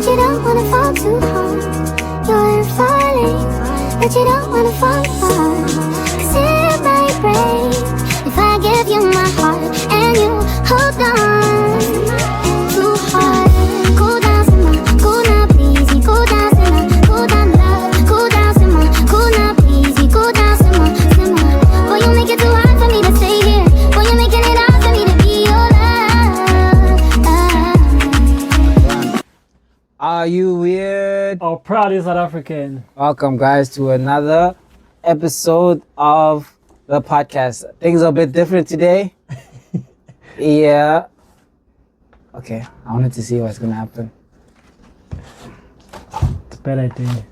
but you don't wanna fall too hard. You're falling, but you don't wanna fall hard. 'Cause it might break if I give you my heart and you hold on too hard. Cool down, simmer, cool now, please. Cool down, simmer, cool down, love. Cool down, simmer, cool now, please. Cool down, simmer, simmer. Boy, you make it too hard for me to stay here. Boy, you're making it hard for me to be your love. Are you weird? Our proud South African. Welcome, guys, to another episode of the podcast. Things are a bit different today. Yeah. Okay, I wanted to see what's gonna happen. It's a bad idea.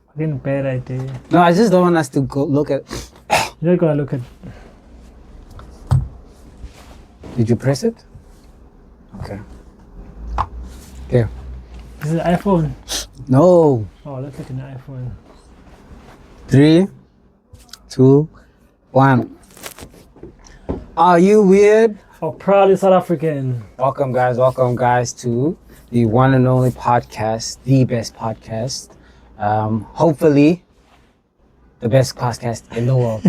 Fucking bad idea. No, I just don't want us to go look at. You're not gonna look at. Did you press it? Okay. Okay. This is an iPhone. No. Oh, looks like an iPhone. 3, 2, 1. Are you weird? Our proud South African. Welcome, guys, to the one and only podcast, the best podcast. Hopefully, the best podcast in the world.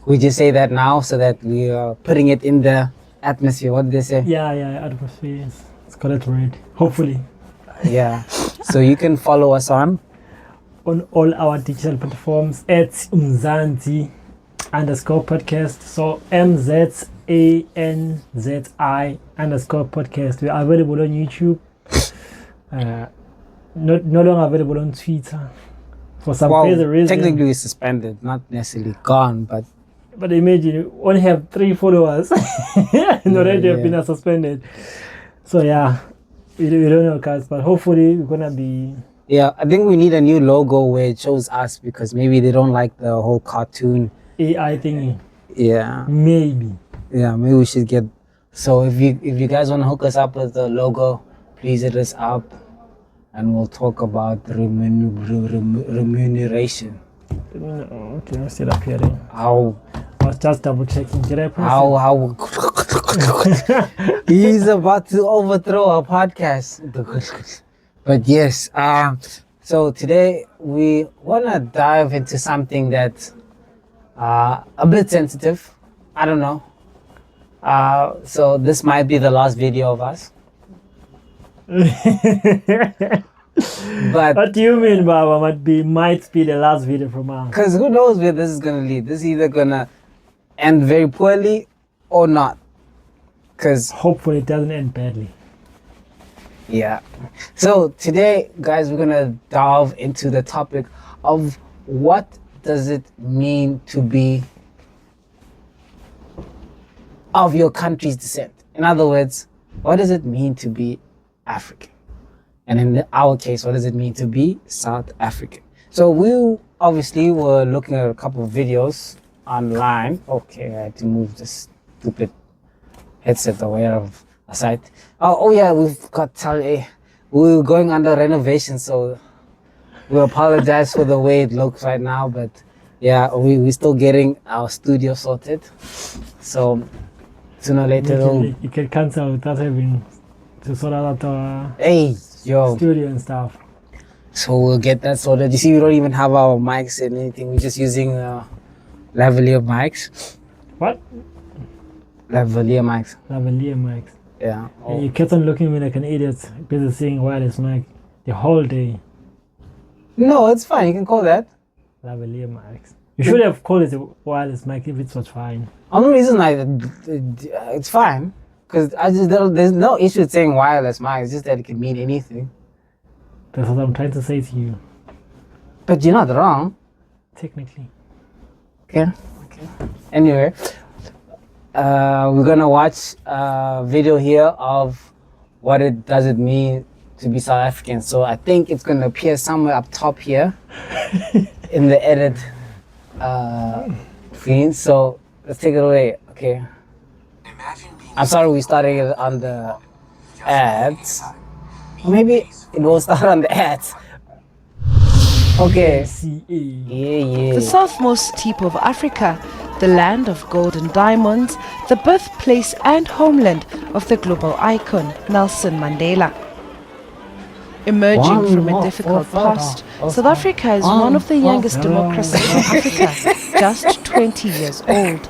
We just say that now so that we are putting it in the atmosphere. What did they say? Yeah, atmosphere. It's got it right. Hopefully. Yeah. So you can follow us on all our digital platforms at Mzanzi _podcast. So MZANZI_podcast. We are available on YouTube. No longer available on Twitter. For some crazy reason. Technically we're suspended, not necessarily gone, but imagine you only have 3 followers and already have been suspended. So yeah, we don't know, guys, but hopefully we're gonna be. Yeah, I think we need a new logo where it shows us, because maybe they don't like the whole cartoon AI thingy. Yeah. Maybe we should get. So if you guys want to hook us up with the logo, please hit us up, and we'll talk about remuneration. Okay, let's see that here. How? I was just double checking. Did I press How? He's about to overthrow our podcast. But yes, so today we want to dive into something that's a bit sensitive. I don't know. So this might be the last video of us. But what do you mean, Baba? Might be the last video from us. Because who knows where this is going to lead. This is either going to end very poorly or not. Because hopefully it doesn't end badly. Yeah. So today, guys, we're going to delve into the topic of what does it mean to be of your country's descent. In other words, what does it mean to be African? And in our case, what does it mean to be South African? So we obviously were looking at a couple of videos online. Okay, I had to move this stupid headset away of a site. Oh yeah, we've got we're going under renovation, so we apologize for the way it looks right now, but yeah, we're still getting our studio sorted. So sooner or later you can cancel without having to sort out our studio and stuff. So we'll get that sorted. You see, we don't even have our mics and anything. We're just using lavalier mics. What? Lavalier mics. Lavalier mics. Yeah. And you kept on looking at me like an idiot, busy saying wireless mic the whole day. No, it's fine. You can call that lavalier mics. You should have called it a wireless mic if it was fine. Only reason it's fine, because there's no issue with saying wireless mic. It's just that it can mean anything. That's what I'm trying to say to you. But you're not wrong. Technically. Okay. Anyway, we're gonna watch a video here of what does it mean to be South African. So I think it's gonna appear somewhere up top here in the edit screen. So let's take it away. Okay. I'm sorry we started it on the ads. Maybe it will start on the ads. Okay. Yeah. The southmost tip of Africa, the land of gold and diamonds, the birthplace and homeland of the global icon Nelson Mandela. Emerging One from a more difficult for past, further. South Africa is one of the youngest further. democracies in Africa, just 20 years old.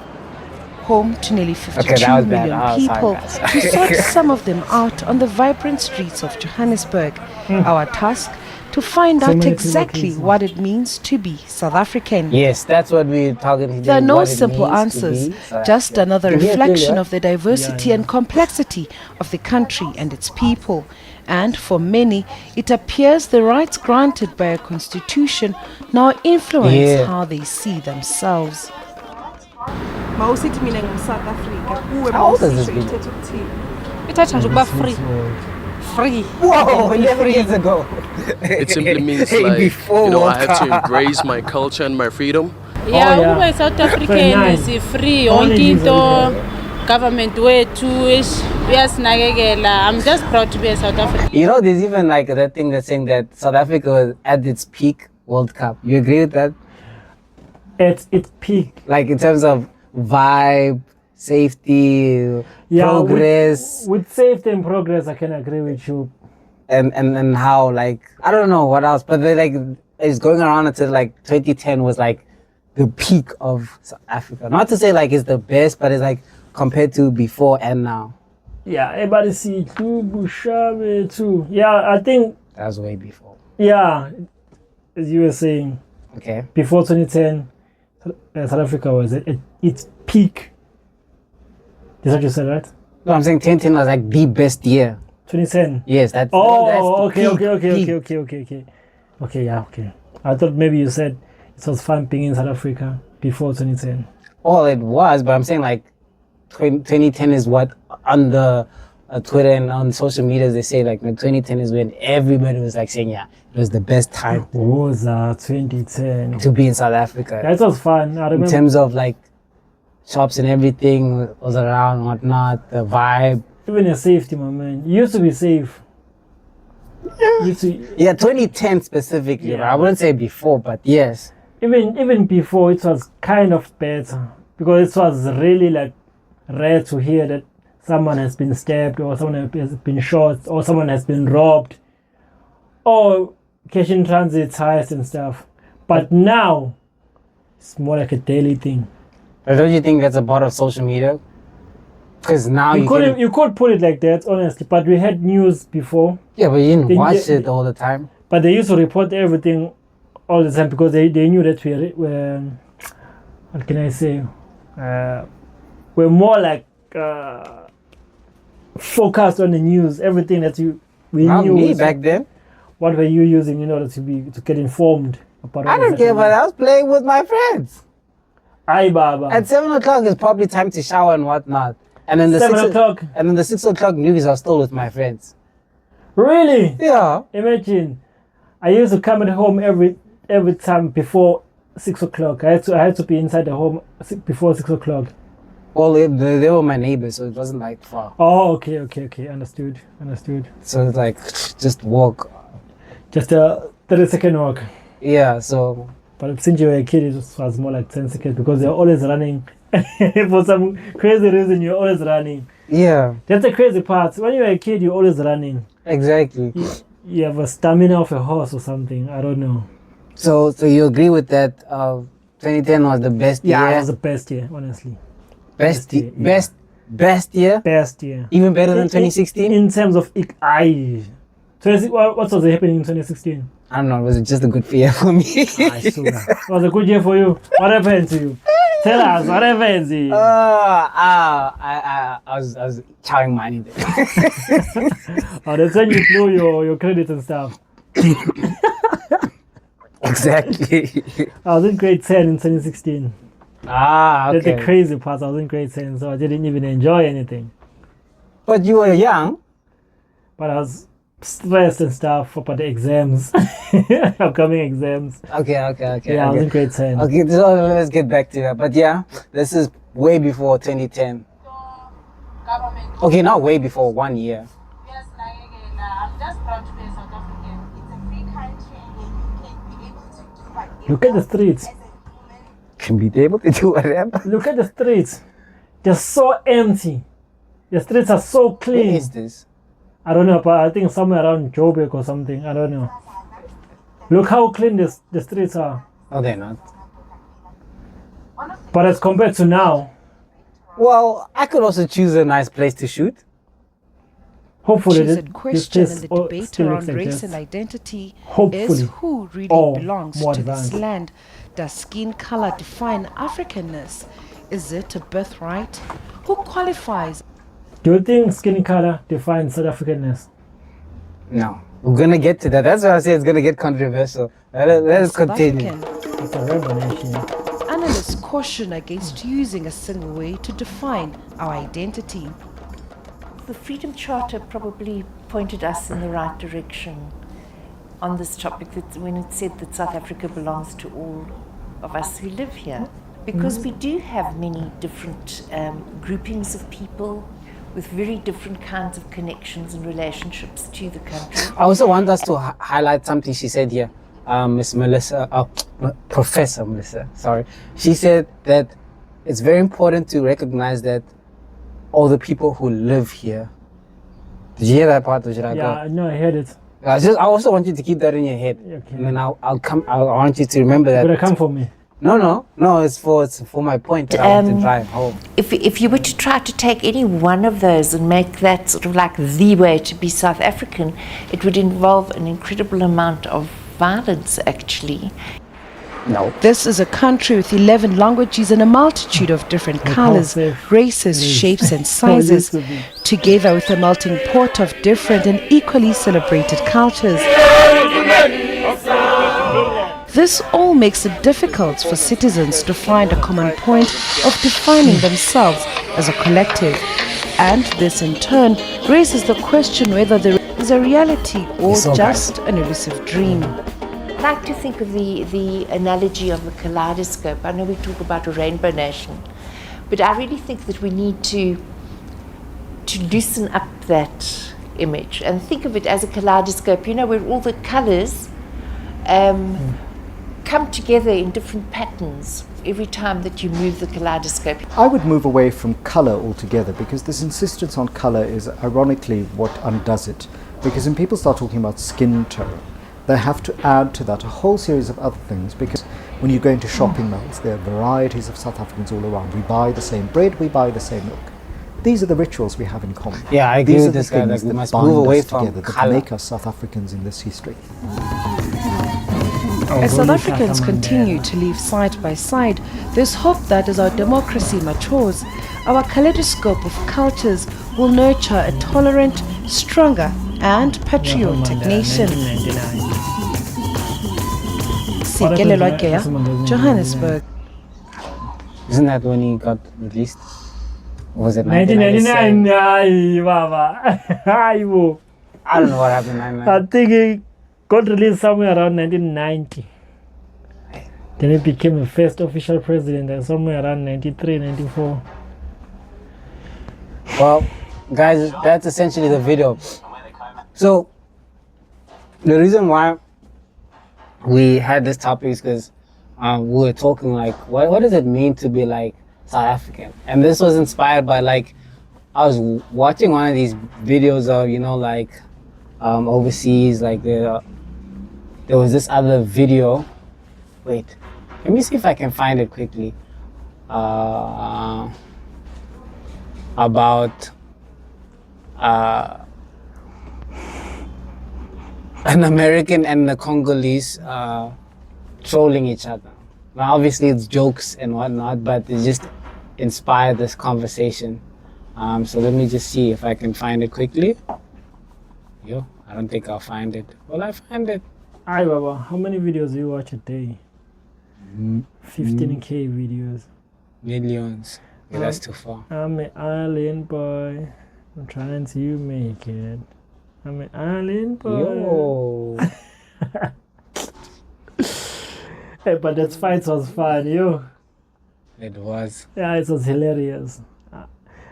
Home to nearly 52 Okay, that was bad. million Oh, sorry, people, guys. to sort some of them out on the vibrant streets of Johannesburg. Our task, to find So out many people exactly crazy. what it means to be South African. Yes, that's what we're talking today. There are no what it simple means to answers, be South just African. another You hear clearly, reflection right? of the diversity and complexity of the country and its people. And for many, it appears the rights granted by a constitution now influence Yeah. how they see themselves. mawusithi mina ngimu-South Africa kuwe How old is this mawusisho video? ithetha ukuthini ithatha nje ukuba free free Whoa, 11 years ago. It simply means Hey, like, before you know, I World have to Cup. embrace my culture and my freedom. yeah. ube South African nice. si-free Only yonke these into are government wethu uyasinakekela. I'm just proud to be a South African. You know, there's even like that thing that's saying that South Africa was at its peak World Cup. You agree with that? At its peak. Like in terms of vibe, safety, progress, With safety and progress, I can agree with you. and how like I don't know what else, but they like it's going around until like 2010 was like the peak of South Africa. Not to say like it's the best, but it's like compared to before and now. Yeah, everybody see too, Bushabe too. Yeah, I think, That was way before. yeah, as you were saying, Okay. before 2010, South Africa was at its peak. That's what you said, right? No, I'm saying 2010 was like the best year. 2010. Yes, that's. Oh, that's the okay, peak, okay. peak. Okay, yeah, okay. I thought maybe you said it was fun being in South Africa before 2010. Well, it was, but I'm saying like 2010 is what on the Twitter and on social media they say like 2010 is when everybody was like saying, yeah, it was the best time Was 2010. to be in South Africa. That was fun. I In remember. terms of like shops and everything was around, whatnot, the vibe. Even your safety, my man. You used to be safe. Yeah, 2010 specifically. Yeah. I wouldn't say before, but yes. Even before, it was kind of better because it was really like rare to hear that someone has been stabbed or someone has been shot or someone has been robbed or cash in transit heist and stuff. But now it's more like a daily thing. But don't you think that's a part of social media? Because now You could put it like that, honestly. But we had news before. yeah, but you didn't Then watch you- it all the time. But they used to report everything all the time because they knew that we're what can I say? We're more like focused on the news. Everything that we Not knew. me was- back then. What were you using in order to get informed about? I don't care, but I was playing with my friends. Aye, Baba. At 7 o'clock is probably time to shower and whatnot. And then the 7 6 o'clock. And then the 6 o'clock news are still with my friends. Really? Yeah. Imagine. I used to come at home every time before 6 o'clock. I had to be inside the home before 6 o'clock. Well, they were my neighbors, so it wasn't like far. Oh, okay. Understood. So it's like just walk. Just a 30-second walk. Yeah. So But since you were a kid, it was more like 10 seconds because you're always running. For some crazy reason, you're always running. yeah, That's the crazy part. When you're a kid, you're always running. exactly. You have a stamina of a horse or something. I don't know. So you agree with that? 2010 was the best Yeah, year. it was the best year, honestly. best year, yeah. best year. Best year. Even better than 2016. In terms of what was happening in 2016? I don't know. Was it just a good year for me? It was a good year for you. What happened to you? Tell us, what happened to you? I was chowing money there. Oh, that's when you blew your credit and stuff. Exactly. I was in grade 10 in 2016. Okay. That's the crazy part. I was in grade 10, so I didn't even enjoy anything. But you were young. But I was stressed and stuff about the exams, upcoming exams. Okay. Yeah, I was in grade 10. Okay, so let's get back to that. But yeah, this is way before 2010. Okay, not way before, 1 year. I'm just proud to be a South African. It's a free country and you can be able to do whatever. Look at the streets. Can be able to do whatever. Look at the streets. They're so empty. The streets are so Where clean. is this? I don't know, but I think somewhere around Joburg or something. I don't know. Look how clean the streets are. Oh, they're not. But as compared to now, Well, I could also choose a nice place to shoot. hopefully Choose this a question place in the debate still around race exists. and identity Hopefully. is who really Or belongs more to this advanced. land. Does skin color define Africanness? Is it a birthright? Who qualifies? Do you think skin color defines South Africanness? No. We're gonna get to that. That's why I say it's gonna get controversial. Let's South continue. African? It's a revelation. Analysts caution against using a single way to define our identity. The Freedom Charter probably pointed us in the right direction on this topic that when it said that South Africa belongs to all of us who live here. Because we do have many different groupings of people with very different kinds of connections and relationships to the country. I also want us to highlight something she said here. Miss Melissa, Professor Melissa, sorry. She said that it's very important to recognize that all the people who live here. Did you hear that part, or should I go? Yeah, no, I heard it. I also want you to keep that in your head. Okay. And then I want you to remember that. But come for me. No, it's for my point that I want to drive home. If you were to try to take any one of those and make that sort of like the way to be South African, it would involve an incredible amount of violence, actually. No. This is a country with 11 languages and a multitude of different colors, races, shapes and sizes, together with a melting pot of different and equally celebrated cultures. This all makes it difficult for citizens to find a common point of defining themselves as a collective. And this in turn raises the question whether there is a reality or just an elusive dream. I like to think of the analogy of the kaleidoscope. I know we talk about a rainbow nation, but I really think that we need to loosen up that image and think of it as a kaleidoscope, you know, where all the colors come together in different patterns every time that you move the kaleidoscope. I would move away from colour altogether, because this insistence on colour is ironically what undoes it. Because when people start talking about skin tone, they have to add to that a whole series of other things, because when you go into shopping malls, there are varieties of South Africans all around. We buy the same bread, we buy the same milk. These are the rituals we have in common. Yeah, I agree These with are the this guy. Like, things we that must bind move away us from together, that colour. make us South Africans in this history. As South Africans continue to live side by side, there's hope that as our democracy matures, our kaleidoscope of cultures will nurture a tolerant, stronger and patriotic nation. Sikelelwa Geya, Johannesburg. Isn't that when he got released? Or was it 1997? 1999, Baba. I don't know what happened. I think he got released somewhere around 1990. Then he became the first official president somewhere around 93, 94. Well, guys, that's essentially the video. So, the reason why we had this topic is because we were talking like, what does it mean to be like South African? And this was inspired by like, I was watching one of these videos of, you know, like overseas, like there was this other video. Wait, let me see if I can find it quickly. About an American and a Congolese trolling each other. Now, obviously, it's jokes and whatnot, but it just inspired this conversation. So let me just see if I can find it quickly. Yo, I don't think I'll find it. Will I find it? Aye, Baba, how many videos do you watch a day? 15k videos. Millions. Yeah, that's too far. I'm an island boy. I'm trying to make it. I'm an island boy. Yo. Hey, but that fight was fun, yo. It was. Yeah, it was hilarious. I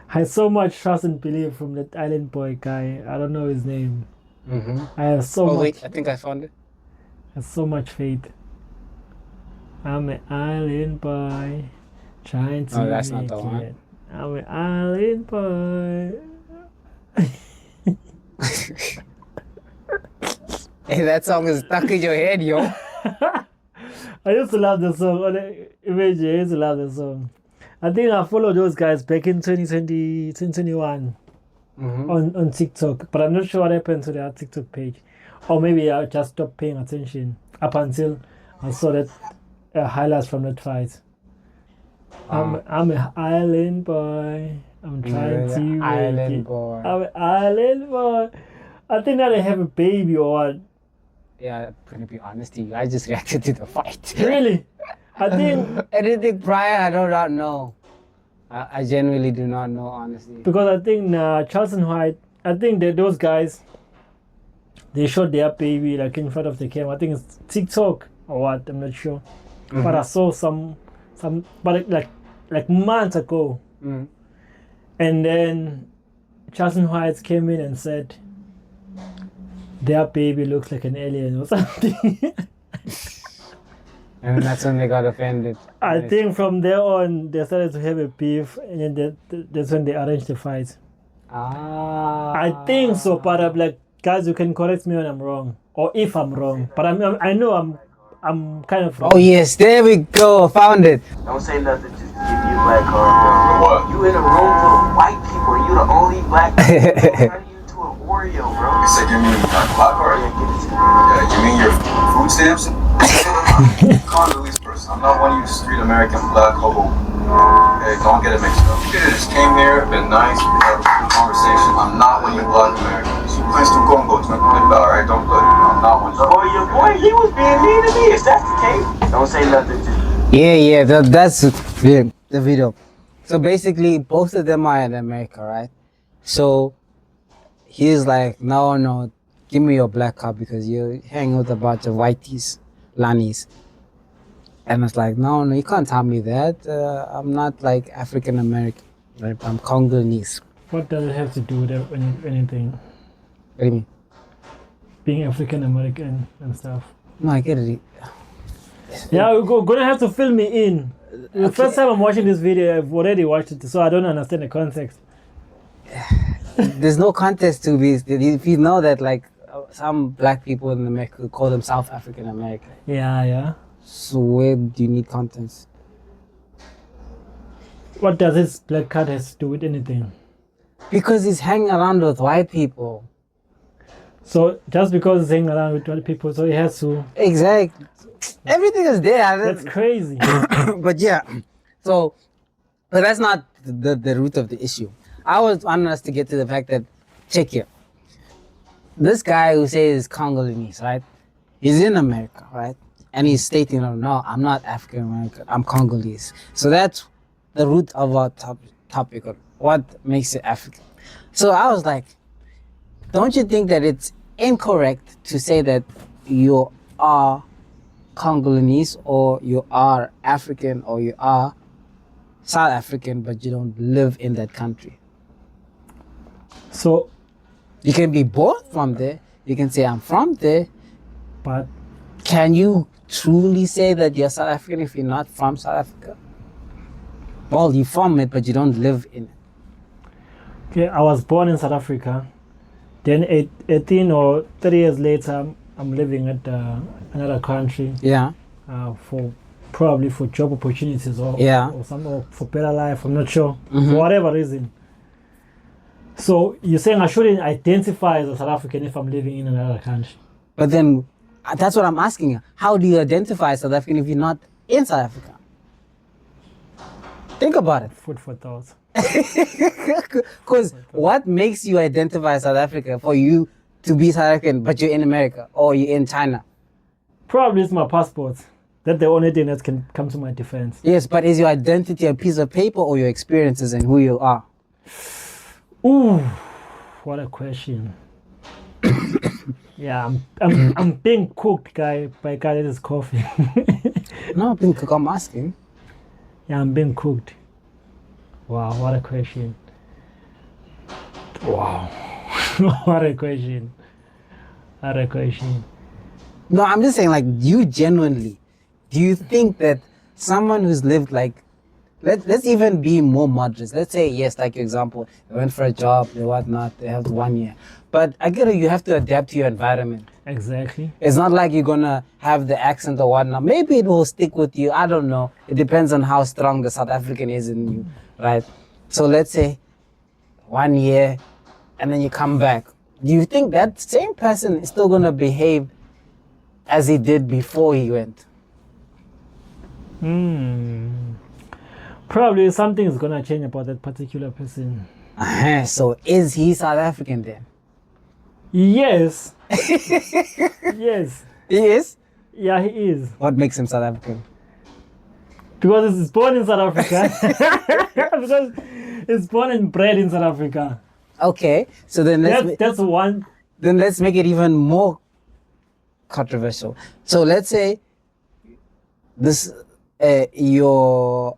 had so much trust and belief from that island boy guy. I don't know his name. Mm-hmm. I have so much. Wait, I think I found it. I have so much faith. I'm an island boy, trying to that's not make the one. it. I'm an island boy. Hey, that song is stuck in your head, yo. I used to love the song. Imagine, I used to love the song. I think I followed those guys back in 2020, 2021 on TikTok, but I'm not sure what happened to their TikTok page. Or maybe I just stopped paying attention up until I saw that highlights from that fight. I'm an island boy. I'm trying to make island it. boy. I'm an island boy. I think now they have a baby or what. Yeah, to be honest with you, I just reacted to the fight. Really? I think Anything prior, I do not know. I genuinely do not know, honestly. because I think Charles and White, I think that those guys, they shot their baby like in front of the camera. I think it's TikTok or what. I'm not sure, but I saw some, but like months ago, and then Charles and White came in and said their baby looks like an alien or something. And that's when they got offended. I think from there on they started to have a beef, and then that's when they arranged the fight. I think so, but I'm like, guys, you can correct me when I'm wrong, or if I'm wrong. But I know I'm kind of wrong. Oh yes, there we go, found it. Don't say nothing, just give you a black card, bro. What? You in a room full of white people, and you the only black person. How do you to an Oreo, bro? You said give me a black card? Yeah, give it to me. Yeah, you mean your food stamps? Congolese person. I'm not one of you street American black hobo. Hey, don't get it mixed up. You could have just came here, been nice, we have a good conversation. I'm not one of you black Americans. You play some Congo, it's not going to alright? Don't play. I'm not one of you. Oh, your boy, he was being mean to me. If that's the case, don't say nothing, just Yeah, that's the video. So basically, both of them are in America, right? So he's like, no, give me your black card because you're hanging with a bunch of whiteys, Lanis. And it's like, no, you can't tell me that. I'm not like African American, right? I'm Congolese. What does it have to do with anything? What do you mean? Being African American and stuff. No, I get it. Yeah, we're gonna have to fill me in. The first time I'm watching this video, I've already watched it, so I don't understand the context. There's no context to this. If you know that, like, some black people in America call them South African American. Yeah. So where do you need context? What does this black card has to do with anything? Because he's hanging around with white people. So just because he's hanging around with white people, so he has to... Exactly. Everything is there. That's crazy. But yeah. So, but that's not the root of the issue. I was wanting us to get to the fact that, check here. This guy who says Congolese, right? He's in America, right? And he's stating, no, I'm not African American, I'm Congolese. So that's the root of our topic of what makes it African. So I was like, don't you think that it's incorrect to say that you are Congolese or you are African or you are South African, but you don't live in that country? So you can be born from there. You can say I'm from there, but can you truly say that you're South African if you're not from South Africa? Well, you're from it, but you don't live in it. Okay, I was born in South Africa. Then 18 or 30 years later, I'm living at another country. Yeah. Probably for job opportunities or for better life. I'm not sure. For whatever reason. So you're saying I shouldn't identify as a South African if I'm living in another country? But then that's what I'm asking you. How do you identify as South African if you're not in South Africa? Think about it. Food for thought. Because what makes you identify as South Africa for you to be South African, but you're in America or you're in China? Probably it's my passport. That's the only thing that can come to my defense. Yes, but is your identity a piece of paper or your experiences and who you are? Ooh, what a question. Yeah, I'm being cooked, guy, by a guy that is coughing. No, being cooked, I'm asking. Yeah, I'm being cooked. Wow, what a question. Wow. What a question. What a question. No, I'm just saying, like, you genuinely, do you think that someone who's lived like let's even be more moderate. Let's say, yes, like your example, they went for a job, they whatnot, they have 1 year. But I get it, you have to adapt to your environment. Exactly. It's not like you're gonna have the accent or whatnot. Maybe it will stick with you. I don't know. It depends on how strong the South African is in you, right? So let's say 1 year, and then you come back. Do you think that same person is still gonna behave as he did before he went? Probably something is gonna change about that particular person. So is he South African then? Yes. Yes. He is? Yeah, he is. What makes him South African? Because he's born in South Africa. Because he's born and bred in South Africa. Okay, so then that's one. Then let's make it even more controversial. So let's say this you're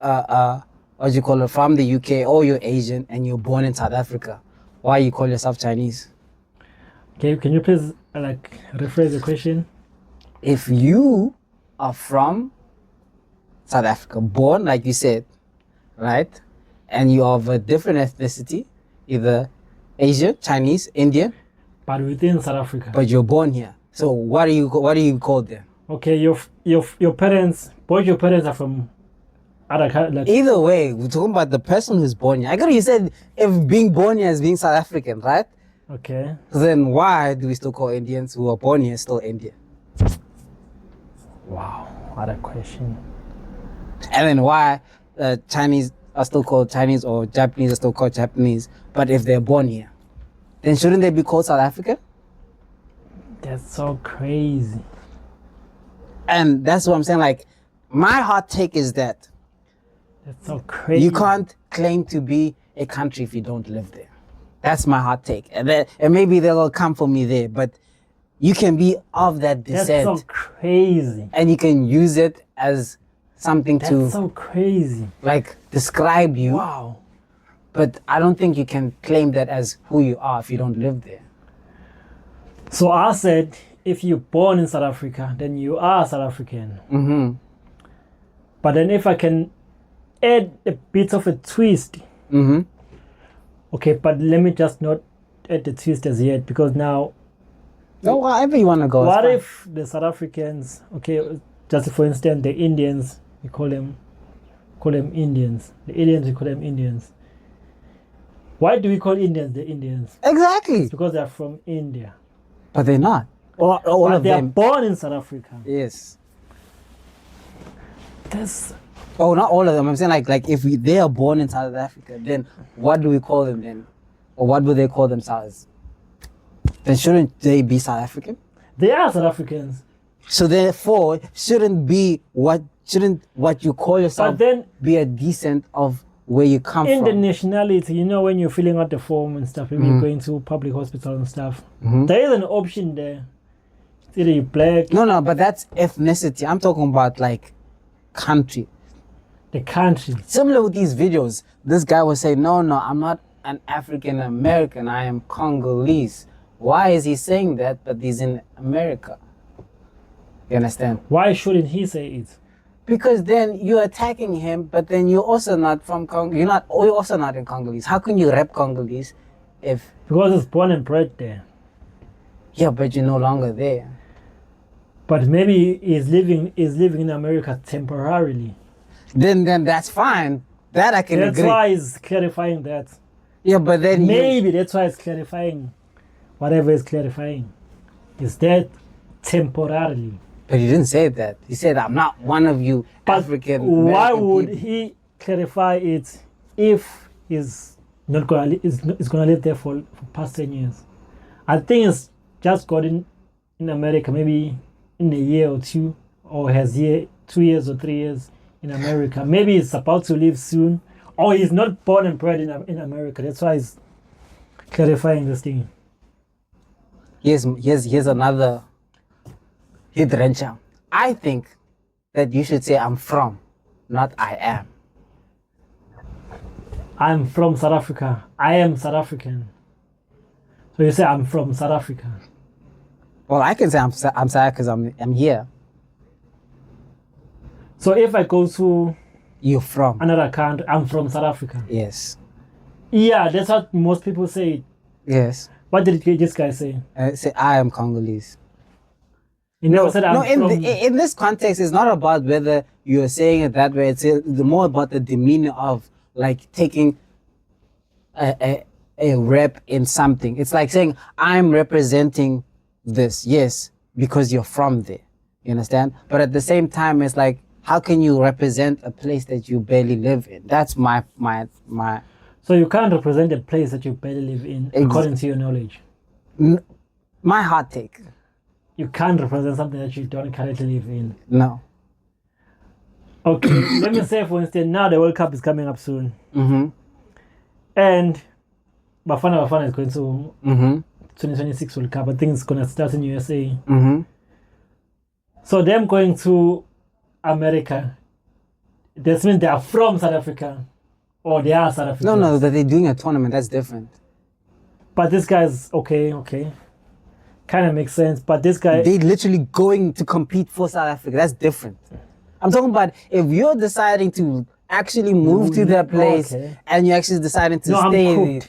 what do you call it, from the UK, or you're Asian and you're born in South Africa. Why you call yourself Chinese? Okay, can you please rephrase the question? If you are from South Africa, born like you said, right, and you are of a different ethnicity, either Asian, Chinese, Indian, but within South Africa. But you're born here. So what do you call them? Okay, your parents, both your parents are from other countries. Either way, we're talking about the person who's born here. I got you said if being born here is being South African, right? Okay. Then why do we still call Indians who are born here still Indian? Wow, what a question. And then why Chinese are still called Chinese or Japanese are still called Japanese, but if they're born here, then shouldn't they be called South African? That's so crazy. And that's what I'm saying. Like, my hot take is that that's so crazy. You can't claim to be a country if you don't live there. That's my hot take. And maybe they'll come for me there, but you can be of that descent. That's so crazy. And you can use it as something That's so crazy. Like, describe you. Wow. But I don't think you can claim that as who you are if you don't live there. So I said, if you're born in South Africa, then you are South African. Mm-hmm. But then if I can add a bit of a twist. Mm-hmm. Okay, but let me just not add the twist as yet, because now... No, wherever you want to go. What if the South Africans, okay, just for instance, the Indians, we call them Indians. The Indians, we call them Indians. Why do we call Indians the Indians? Exactly. It's because they're from India. But they're not. All but of they are them. born in South Africa. Yes. That's... Oh, not all of them. I'm saying like if they are born in South Africa, then what do we call them then? Or what would they call themselves? Then shouldn't they be South African? They are South Africans. So therefore, shouldn't what you call yourself but then, be a descent of where you come in from? the nationality, you know, when you're filling out the form and stuff, when you're going to public hospital and stuff, there is an option there. It's either you're black. No, but that's ethnicity. I'm talking about like country. The country. Similar with these videos, this guy was saying, no, I'm not an African American, I am Congolese. Why is he saying that, but he's in America? You understand? Why shouldn't he say it? Because then you're attacking him, but then you're also not from Congo. You're also not in Congolese. How can you rep Congolese if... Because he's born and bred there. Yeah, but you're no longer there. But maybe he's living in America temporarily. Then that's fine. That I can agree. That's why he's clarifying that. Yeah, but then maybe that's why it's clarifying whatever is clarifying. Is that temporarily? But he didn't say that. He said, I'm not one of you African American why would people. he clarify it if he's not gonna live there for past 10 years? I think it's just got in America maybe in a year or two, or has 2 years or 3 years in America. Maybe he's about to leave soon, or he's not born and bred in America. That's why he's clarifying this thing. Here's another hidrencha. I think that you should say I'm from, not I am. I'm from South Africa. I am South African. So you say I'm from South Africa. Well, I can say I'm South because I'm here. So if I go to you're from. another country. I'm from South Africa. Yes. Yeah, that's what most people say. Yes. What did this guy say? Say I am Congolese. He never said I'm from... in this context, it's not about whether you're saying it that way. It's more about the demeanor of like taking a rep in something. It's like saying I'm representing this, yes, because you're from there. You understand? But at the same time, it's like, how can you represent a place that you barely live in? That's my. So you can't represent a place that you barely live in, according to your knowledge. My hot take. You can't represent something that you don't currently live in. No. Okay, let me say, for instance, now the World Cup is coming up soon. Mm-hmm. And Bafana is going to 2026 World Cup. I think it's going to start in USA. Mm-hmm. So them going to America, that means they are from South Africa. Or they are South African. No, that they're doing a tournament. That's different. But this guy's okay. Kind of makes sense. But this guy... They're literally going to compete for South Africa. That's different. I'm talking about if you're deciding to actually move to that place and you're actually deciding to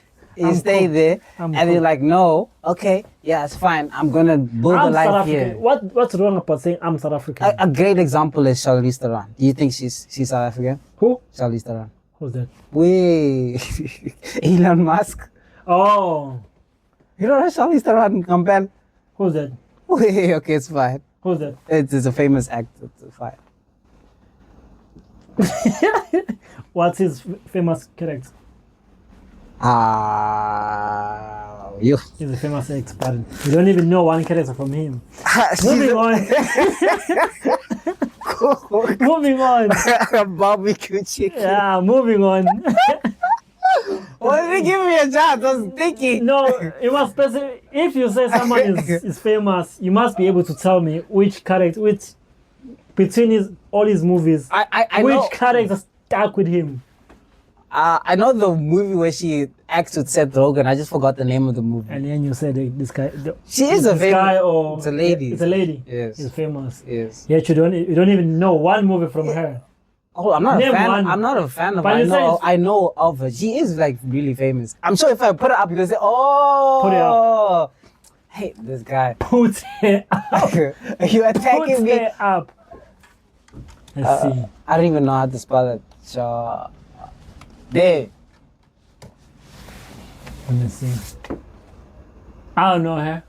stay there, and you're like, no, okay, yeah, it's fine. I'm going to build a life here. What's wrong about saying I'm South African? A great example is Charlize Theron. Do you think she's South African? Who? Charlize Theron. Who's that? Elon Musk. Oh. You don't know Charlize Theron, compare? Who's that? Okay, it's fine. Who's that? It's a famous actor. It's fine. What's his famous character? You. He's a famous expert. You don't even know one character from him. Moving on. Moving on. Barbecue chicken. Yeah, moving on. Why did you give me a chance? I was thinking. No, you must specify. If you say someone is famous, you must be able to tell me which character, between all his movies, I which know. character stuck with him. I know the movie where she acts with Seth Rogen. I just forgot the name of the movie. And then you said this guy. She is a famous guy, or it's a lady. It's a lady. Yes. She's famous. Yes. Yet you don't even know one movie from her. Oh, I'm not Name a fan. one. I'm not a fan of But her. you I know of her. She is like really famous. I'm sure if I put her up, you'll say, "Oh, Put it up. Hey, this guy. Put it up. You attacking Put me? it up. Let's see. I don't even know how to spell it. There. Let me see. I don't know her.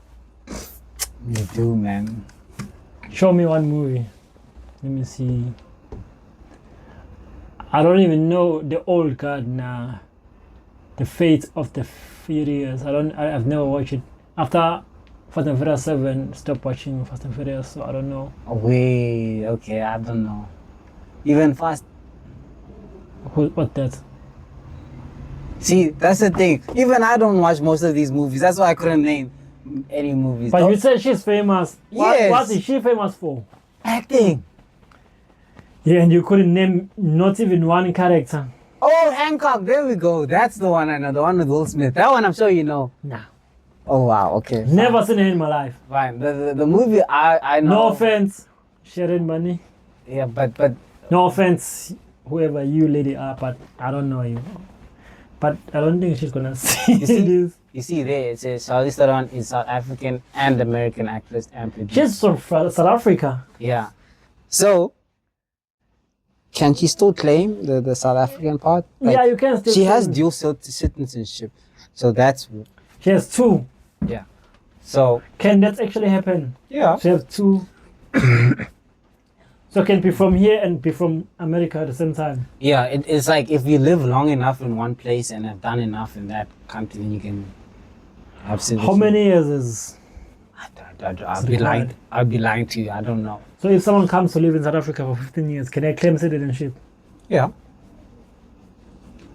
You do, man. Show me one movie. Let me see. I don't even know the old God now. The Fate of the Furious. I've never watched it. After Fast and Furious 7, stopped watching Fast and Furious, so I don't know. Oh, wait, okay, I don't know. Even Fast. What that? See, that's the thing. Even I don't watch most of these movies. That's why I couldn't name any movies. But you said she's famous. Yes. What is she famous for? Acting. Yeah, and you couldn't name not even one character. Oh, Hancock, there we go. That's the one I know, the one with Will Smith. That one I'm sure you know. Nah. Oh, wow, okay. Never seen it in my life. Fine. The movie I know. No offense, Sharon Money. Yeah, but. No offense, whoever you lady are, but I don't know you. But I don't think she's gonna see this. You see there, it says Charlize Theron is South African and American actress and producer. She's from South Africa. Yeah. So, can she still claim the South African part? Like, yeah, you can still. She has dual citizenship. So that's... She has two. Yeah. So... Can that actually happen? Yeah. She has two. So can be from here and be from America at the same time. Yeah, it's like if you live long enough in one place and have done enough in that country, then you can have citizenship. How many years is? I'll be lying to you. I don't know. So if someone comes to live in South Africa for 15 years, can they claim citizenship? Yeah.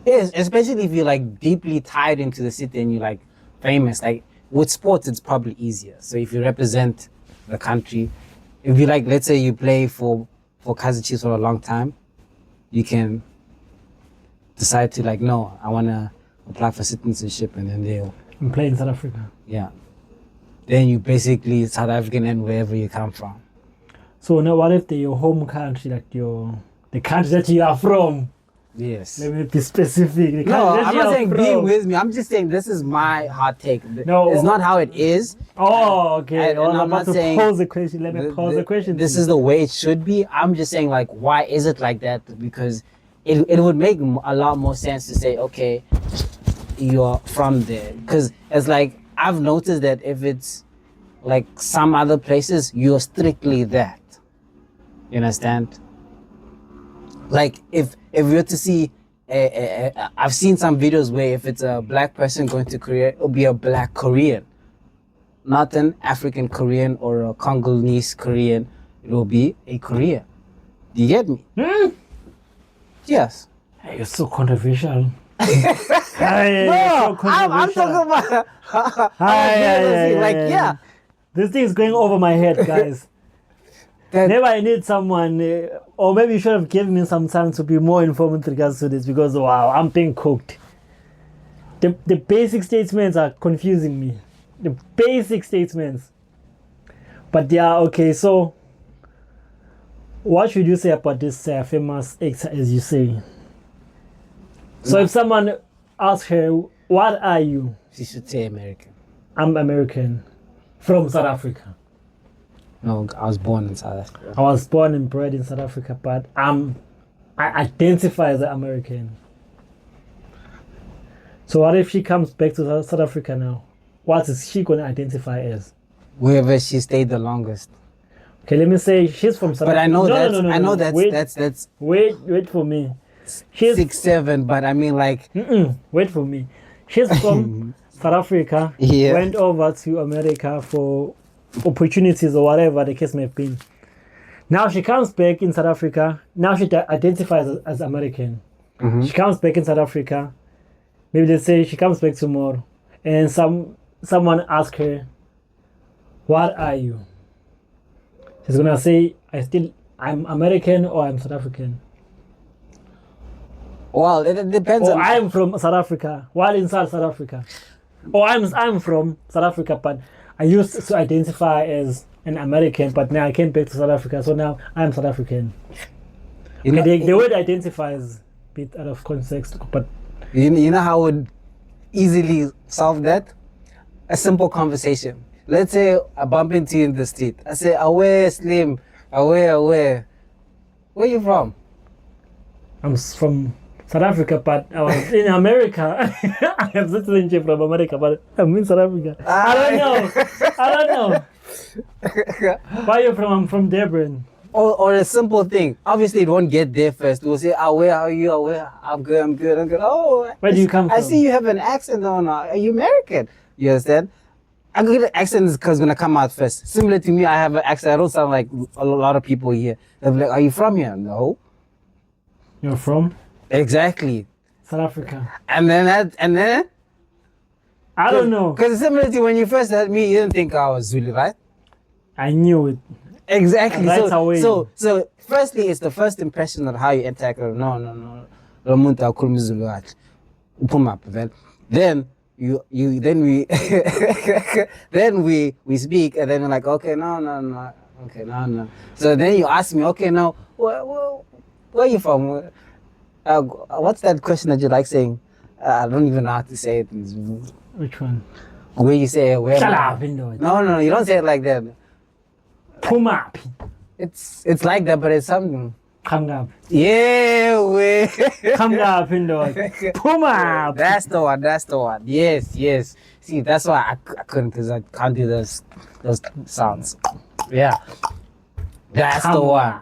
Yes, especially if you're like deeply tied into the city and you're like famous. Like with sports, it's probably easier. So if you represent the country, if you like, let's say you play for Kaizer Chiefs for a long time, you can decide to like, no, I want to apply for citizenship, and then they'll play in South Africa. Yeah. Then you basically South African and wherever you come from. So now, what if your home country, like your The country that you are from. Yes. Let me be specific. The No, country that I'm you not are saying be from. with me. I'm just saying this is my hot take. No. It's not how it is. Oh, okay. And Well, I'm I'm about not to saying pose the question. Let me pose the question. This to is the way it should be. I'm just saying, like, why is it like that? Because it would make a lot more sense to say, okay, you're from there. Because it's like, I've noticed that if it's like some other places, you're strictly that. You understand? Like, if you're to see, I've seen some videos where if it's a black person going to Korea, it'll be a black Korean. Not an African Korean or a Congolese Korean. It will be a Korean. Do you get me? Yes. Hey, you're so controversial. No, I'm talking about. This thing is going over my head, guys. Maybe I need someone, or maybe you should have given me some time to be more informed with regards to this, because wow, I'm being cooked. The basic statements are confusing me. The basic statements. But yeah, okay, so what should you say about this famous actor, as you say? So if someone asks her, what are you? She should say American. I'm American. From South Africa. No, I was born in South Africa. I was born and bred in South Africa, but I identify as an American. So what if she comes back to South Africa now? What is she going to identify as? Wherever she stayed the longest. Okay, let me say she's from South Africa. But I know Wait, that's wait for me. She's 6'7", but I mean like. Wait for me. She's from South Africa. Yeah. Went over to America for opportunities or whatever the case may have been. Now she comes back in South Africa. Now she identifies as American. She comes back in South Africa. Maybe they say she comes back tomorrow, and someone asks her, "What are you?" She's gonna say, I'm American or I'm South African." Well, it depends. Or I'm from South Africa, while inside South Africa. Or I'm from South Africa, but I used to identify as an American, but now I came back to South Africa, so now I'm South African. The word identify is a bit out of context, but you know how I would easily solve that? A simple conversation. Let's say I bump into you in the street. I say, "Away, Slim. Away. Where you from?" I'm from South Africa, but I was in America. I have citizenship from America, but I'm in South Africa. I don't know. Where are you from? I'm from Durban. Or a simple thing. Obviously, it won't get there first. We'll say, "Where are you? Where? I'm good. Oh, where do you come from? I see you have an accent on. Are you American? You understand? I get an accent because when I come out first. Similar to me, I have an accent. I don't sound like a lot of people here. They're like, "Are you from here?" No. You're from? Exactly. South Africa. And then I don't know. Because it's similar to when you first had me, you didn't think I was Zulu, right? I knew it. Exactly. Right away. So firstly, it's the first impression of how you interact. No. Lo muntu akhuluma isiZulu kahle. Uphuma phi vele. Then we speak, and then we're like, okay, no. Okay, no. So then you ask me, okay, now where are you from? What's that question that you like saying? I don't even know how to say it. Which one? Where you say where? Shut up, Indo. No, you don't say it like that. Puma. It's like that, but it's something. Come up. Yeah, way. Come up, Indo. Puma. That's the one. Yes. See, that's why I couldn't, because I can't do those sounds. Yeah. That's the one.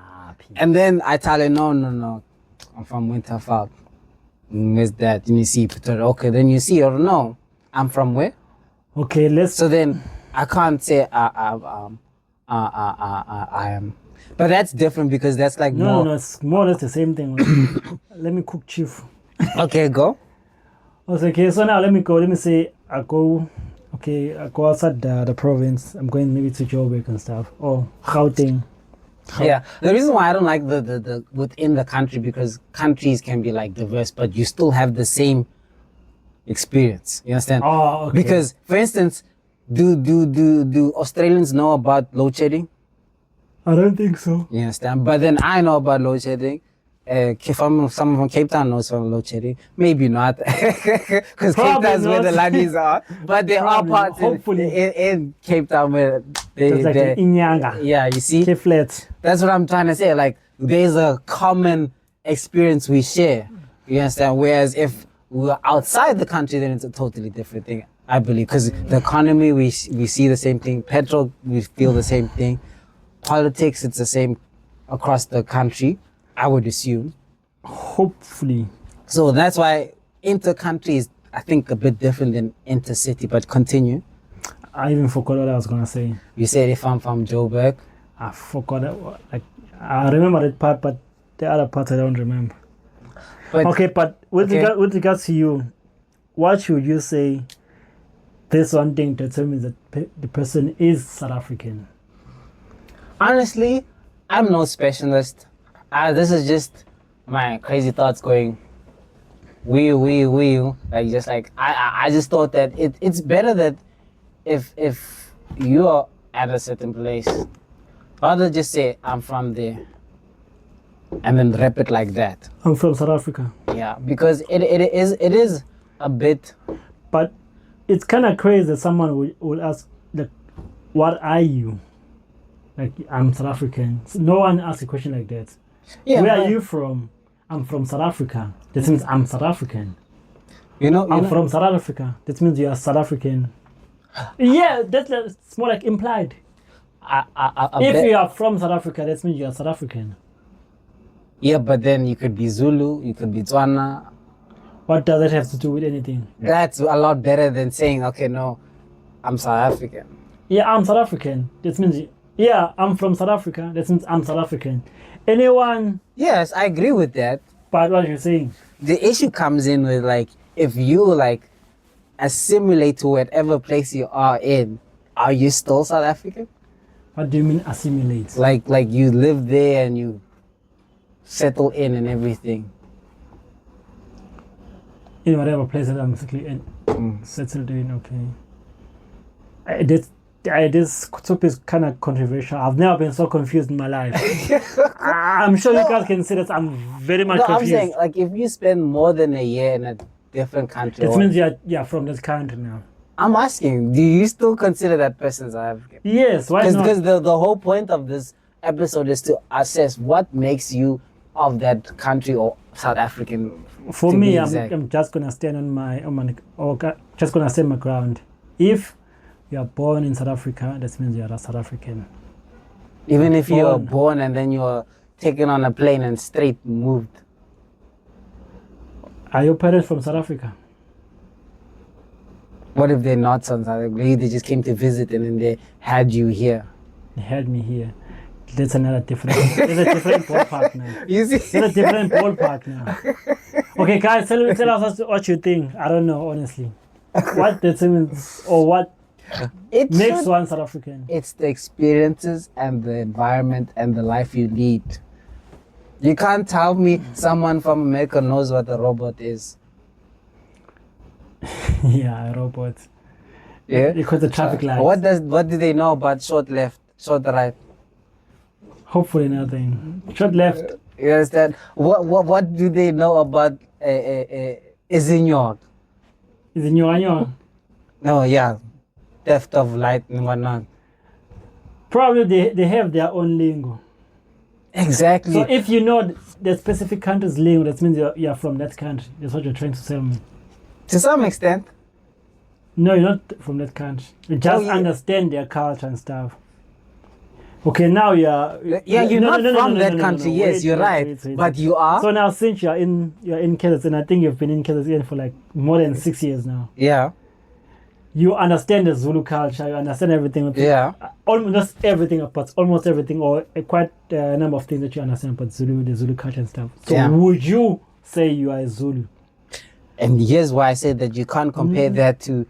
And then I tell her, no. I'm from Winterfell. Where's that? And you see, okay, then you see, or no, I'm from where? Okay, So then I can't say I am. But that's different because that's like no, it's more or less the same thing. Let me cook chief. Okay, go. Okay, so now let me go. Let me say I go outside the province. I'm going maybe to Joburg and stuff. Or Gauteng. Yeah, the reason why I don't like the within the country, because countries can be like diverse, but you still have the same experience. You understand? Oh, okay. Because, for instance, do Australians know about load shedding? I don't think so. You understand? But then I know about load shedding. someone from Cape Town knows from load shedding. Maybe not, because Cape Probably Town's where the not. Landis are. But there are Probably, parts hopefully. in Cape Town where It's like they an Inyanga. yeah, you see, Cape Flats. that's what I'm trying to say. Like, there's a common experience we share. You understand? Whereas if we're outside the country, then it's a totally different thing, I believe. Because the economy, we see the same thing. Petrol, we feel the same thing. Politics, it's the same across the country, I would assume. Hopefully. So that's why inter-country is, I think, a bit different than inter-city. But continue. I even forgot what I was going to say. You said if I'm from Joburg. I forgot it. Like, I remember that part, but the other part I don't remember. But, okay, but with regards to you, what should you say this one thing determines that the person is South African? Honestly, I'm no specialist. This is just my crazy thoughts going wee. Like, just like, I just thought that it's better that if you are at a certain place, rather just say, I'm from there. And then rap it like that. I'm from South Africa. Yeah, because it is a bit. But it's kind of crazy that someone will ask, like, what are you? Like, I'm South African. So no one asks a question like that. Yeah, where are you from? I'm from South Africa. That means I'm South African. I'm from South Africa. That means you are South African. Yeah, it's more like implied. If you are from South Africa, that means you are South African. Yeah, but then you could be Zulu, you could be Tswana. What does that have to do with anything? That's a lot better than saying, okay, no, I'm South African. Yeah, I'm South African. That means, yeah, I'm from South Africa. That means I'm South African. Anyone? Yes, I agree with that. But what you're saying? The issue comes in with, like, if you, like, assimilate to whatever place you are in, are you still South African? What do you mean assimilate? Like you live there and you settle in and everything. In whatever place that I'm physically settled in, okay. This topic is kind of controversial. I've never been so confused in my life. I'm sure you guys can see that I'm very much confused. I'm saying, like, if you spend more than a year in a different country. It means you're from this country now. I'm asking, do you still consider that person South African? Yes, why not? Because the whole point of this episode is to assess what makes you of that country or South African. For me, I'm just gonna stand just gonna stand my ground. If you are born in South Africa, that means you are a South African. Even if you are born and then you are taken on a plane and straight moved. Are your parents from South Africa? What if they're not from South Africa? Maybe they just came to visit and then they had you here. They had me here. That's another different. That's a different ballpark now. You see? That's a different ballpark now. Okay, guys, tell us what you think. I don't know, honestly. What determines or what makes one South African? It's the experiences and the environment and the life you lead. You can't tell me someone from America knows what a robot is. Yeah, a robot. Yeah. Because the traffic lights. What do they know about short left, short right? Hopefully nothing. Short left. You understand? What do they know about Izinyor? Izinyor? No, yeah. Theft of light and whatnot. Probably they have their own lingo. Exactly. So if you know the specific country's lingo, that means you're from that country. That's what you're trying to tell me. To some extent. No, you're not from that country. You just understand their culture and stuff. Okay, now you're not from that country. Yes, you're right. But you are. So now, since you're in KZN, I think you've been in KZN for like more than 6 years now. Yeah. You understand the Zulu culture. You understand everything. Yeah. Almost everything, but almost everything, or quite a number of things that you understand about the Zulu culture and stuff. So would you say you are a Zulu? And here's why I said that you can't compare that to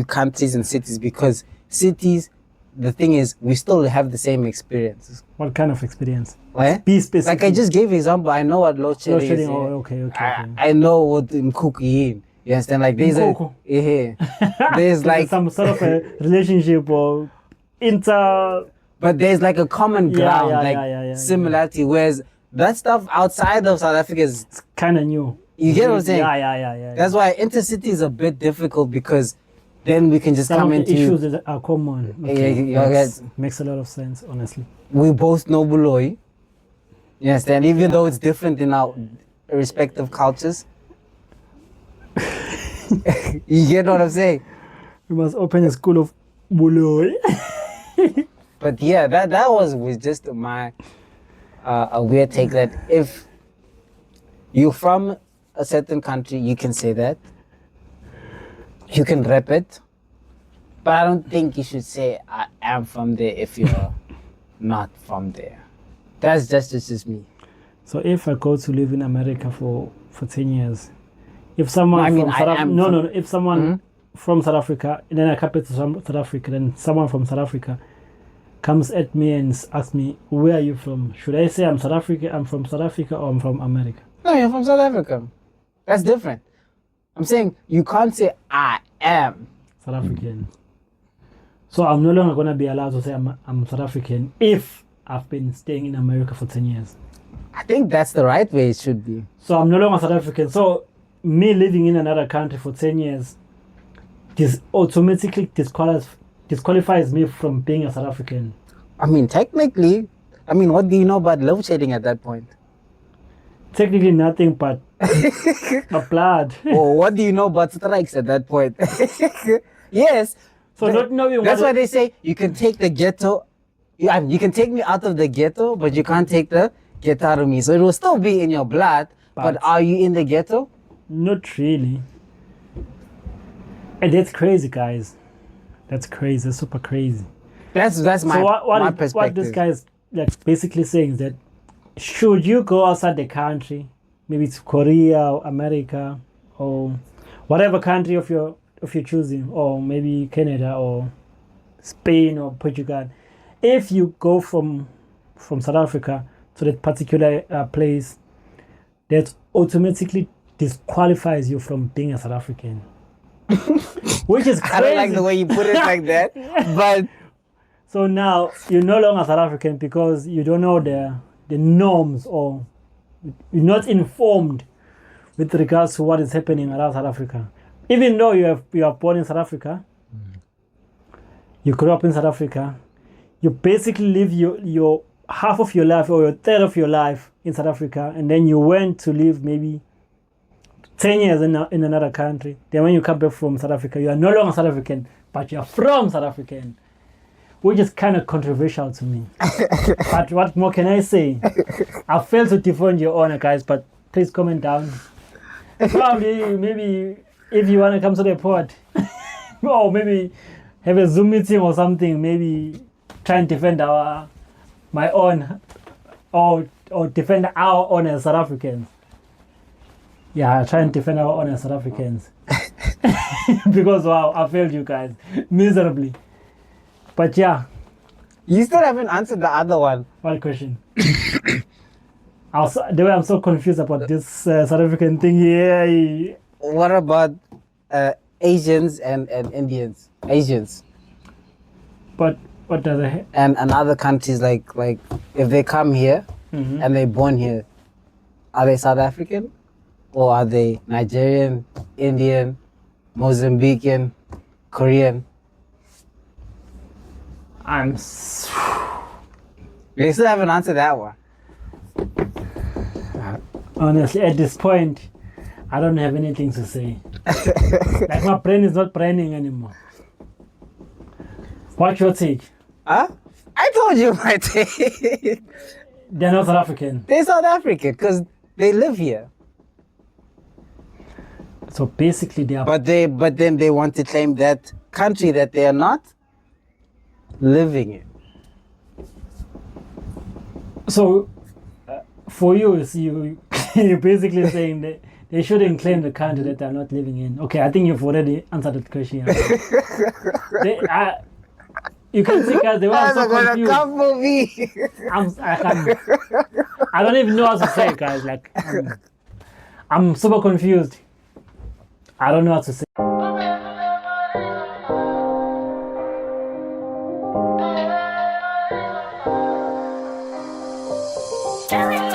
countries and cities, because cities, the thing is, we still have the same experiences. What kind of experience? What? Be specific. Like I just gave an example. I know what load shedding is. Oh, okay. I know what Mkuku is. You understand? Like there's there's like some sort of a relationship or but there's like a common ground, similarity. Whereas that stuff outside of South Africa is kind of new. You get what I'm saying? Yeah. That's why intercity is a bit difficult because then we can just Some come of the into issues that are common. Makes a lot of sense, honestly. We both know Buloy. You understand? Even though it's different in our respective cultures. You get what I'm saying? We must open a school of Buloy. But yeah, that was just my a weird take that if you're from a certain country, you can say that. You can rep it. But I don't think you should say I am from there if you're not from there. That's just me. So if I go to live in America for 10 years, if someone if someone from South Africa, and then I come to South Africa, then someone from South Africa comes at me and asks me, where are you from? Should I say I'm from South Africa or I'm from America? No, you're from South Africa. That's different. I'm saying you can't say I am South African. So I'm no longer going to be allowed to say I'm South African if I've been staying in America for 10 years. I think that's the right way it should be. So I'm no longer South African. So me living in another country for 10 years, this automatically disqualifies me from being a South African. I mean, technically, what do you know about load shedding at that point? Technically nothing but blood. Or what do you know about strikes at that point? Yes. So not knowing that's why they say you can take the ghetto. You can take me out of the ghetto, but you can't take the ghetto out of me. So it will still be in your blood, but are you in the ghetto? Not really. And that's crazy, guys. That's crazy. That's super crazy. That's my perspective. What this guy is basically saying is that should you go outside the country, maybe to Korea or America or whatever country of your choosing, or maybe Canada or Spain or Portugal, if you go from South Africa to that particular place, that automatically disqualifies you from being a South African. Which is crazy. I don't like the way you put it like that, but so now you're no longer South African because you don't know the norms, or you're not informed with regards to what is happening around South Africa. Even though you are born in South Africa, you grew up in South Africa, you basically live your half of your life or your third of your life in South Africa, and then you went to live maybe 10 years in another country. Then when you come back from South Africa, you are no longer South African, but you are from South African, which is kind of controversial to me. But what more can I say? I failed to defend your honor, guys, but please comment down. Probably, maybe if you want to come to the pod, or maybe have a Zoom meeting or something, maybe try and defend my own, or defend our own as South Africans. Yeah, try and defend our own as South Africans. Because wow, I failed you guys miserably. But yeah. You still haven't answered the other one. What question? The way I'm so confused about this South African thing here. What about Asians and Indians? Asians. But what does it? And other countries like if they come here and they're born here, are they South African? Or are they Nigerian, Indian, Mozambican, Korean? They still haven't answered that one. Honestly, at this point, I don't have anything to say. Like my brain is not braining anymore. What's your take? Huh? I told you my take. They're not South African. They're South African because they live here. So basically they are... But then they want to claim that country that they are not living in. So for you, you're basically saying that they shouldn't claim the country that they're not living in. Okay, I think you've already answered that question. You can see, guys, they were so confused. Come for me. I don't even know how to say it, guys. Like, I'm super confused. I don't know how to say. Tell me